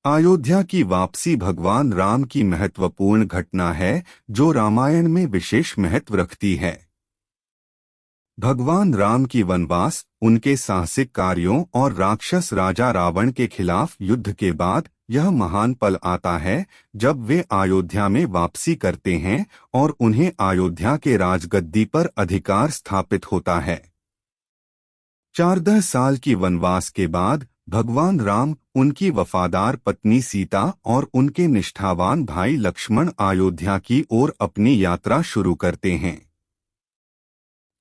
अयोध्या की वापसी भगवान राम की महत्वपूर्ण घटना है जो रामायण में विशेष महत्व रखती है। भगवान राम की वनवास, उनके साहसिक कार्यों और राक्षस राजा रावण के खिलाफ युद्ध के बाद यह महान पल आता है जब वे अयोध्या में वापसी करते हैं और उन्हें अयोध्या के राजगद्दी पर अधिकार स्थापित होता है। 14 साल की वनवास के बाद भगवान राम, उनकी वफादार पत्नी सीता और उनके निष्ठावान भाई लक्ष्मण अयोध्या की ओर अपनी यात्रा शुरू करते हैं।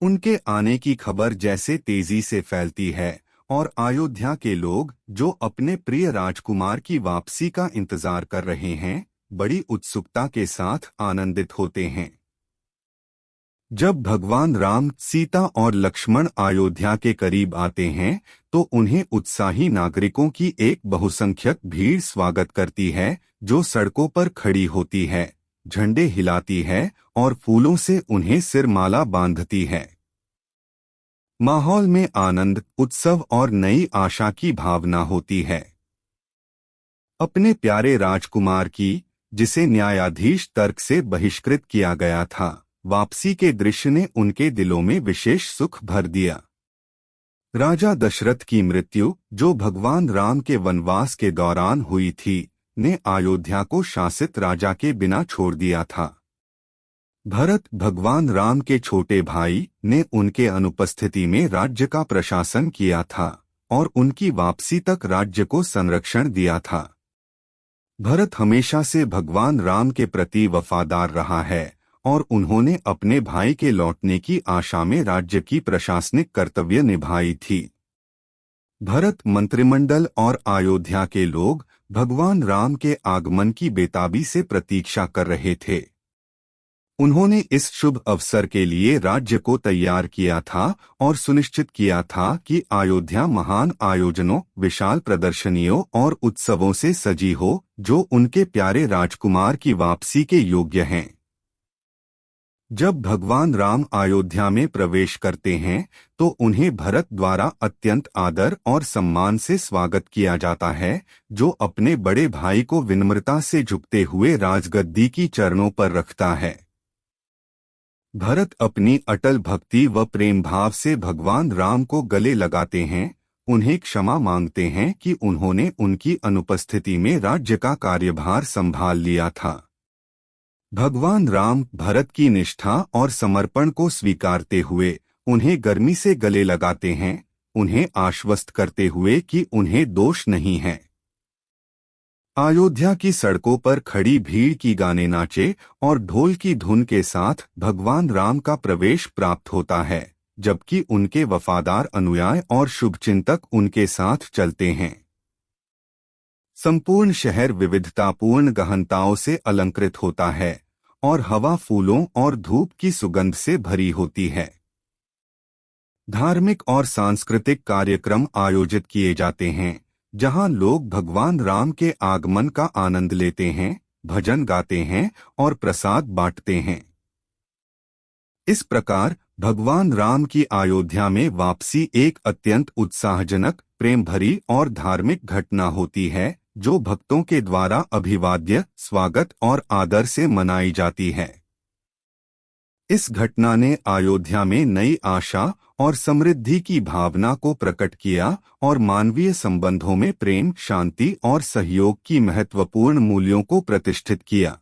उनके आने की खबर जैसे तेजी से फैलती है और अयोध्या के लोग, जो अपने प्रिय राजकुमार की वापसी का इंतजार कर रहे हैं, बड़ी उत्सुकता के साथ आनंदित होते हैं। जब भगवान राम, सीता और लक्ष्मण अयोध्या के करीब आते हैं तो उन्हें उत्साही नागरिकों की एक बहुसंख्यक भीड़ स्वागत करती है, जो सड़कों पर खड़ी होती है, झंडे हिलाती है और फूलों से उन्हें सिरमाला बांधती है। माहौल में आनंद, उत्सव और नई आशा की भावना होती है। अपने प्यारे राजकुमार की, जिसे न्यायाधीश तर्क से बहिष्कृत किया गया था, वापसी के दृश्य ने उनके दिलों में विशेष सुख भर दिया। राजा दशरथ की मृत्यु, जो भगवान राम के वनवास के दौरान हुई थी, ने अयोध्या को शासित राजा के बिना छोड़ दिया था। भरत, भगवान राम के छोटे भाई, ने उनके अनुपस्थिति में राज्य का प्रशासन किया था और उनकी वापसी तक राज्य को संरक्षण दिया था। भरत हमेशा से भगवान राम के प्रति वफादार रहा है और उन्होंने अपने भाई के लौटने की आशा में राज्य की प्रशासनिक कर्तव्य निभाई थी। भरत, मंत्रिमंडल और अयोध्या के लोग भगवान राम के आगमन की बेताबी से प्रतीक्षा कर रहे थे। उन्होंने इस शुभ अवसर के लिए राज्य को तैयार किया था और सुनिश्चित किया था कि अयोध्या महान आयोजनों, विशाल प्रदर्शनियों और उत्सवों से सजी हो, जो उनके प्यारे राजकुमार की वापसी के योग्य हैं। जब भगवान राम अयोध्या में प्रवेश करते हैं तो उन्हें भरत द्वारा अत्यंत आदर और सम्मान से स्वागत किया जाता है, जो अपने बड़े भाई को विनम्रता से झुकते हुए राजगद्दी की चरणों पर रखता है। भरत अपनी अटल भक्ति व प्रेम भाव से भगवान राम को गले लगाते हैं, उन्हें क्षमा मांगते हैं कि उन्होंने उनकी अनुपस्थिति में राज्य का कार्यभार संभाल लिया था। भगवान राम भरत की निष्ठा और समर्पण को स्वीकारते हुए उन्हें गर्मी से गले लगाते हैं, उन्हें आश्वस्त करते हुए कि उन्हें दोष नहीं है। अयोध्या की सड़कों पर खड़ी भीड़ की गाने, नाचे और ढोल की धुन के साथ भगवान राम का प्रवेश प्राप्त होता है, जबकि उनके वफादार अनुयायी और शुभचिंतक उनके साथ चलते हैं। संपूर्ण शहर विविधतापूर्ण गहनताओं से अलंकृत होता है और हवा फूलों और धूप की सुगंध से भरी होती है। धार्मिक और सांस्कृतिक कार्यक्रम आयोजित किए जाते हैं, जहां लोग भगवान राम के आगमन का आनंद लेते हैं, भजन गाते हैं और प्रसाद बांटते हैं। इस प्रकार भगवान राम की अयोध्या में वापसी एक अत्यंत उत्साहजनक, प्रेम भरी और धार्मिक घटना होती है, जो भक्तों के द्वारा अभिवाद्य, स्वागत और आदर से मनाई जाती है। इस घटना ने अयोध्या में नई आशा और समृद्धि की भावना को प्रकट किया और मानवीय संबंधों में प्रेम, शांति और सहयोग की महत्वपूर्ण मूल्यों को प्रतिष्ठित किया।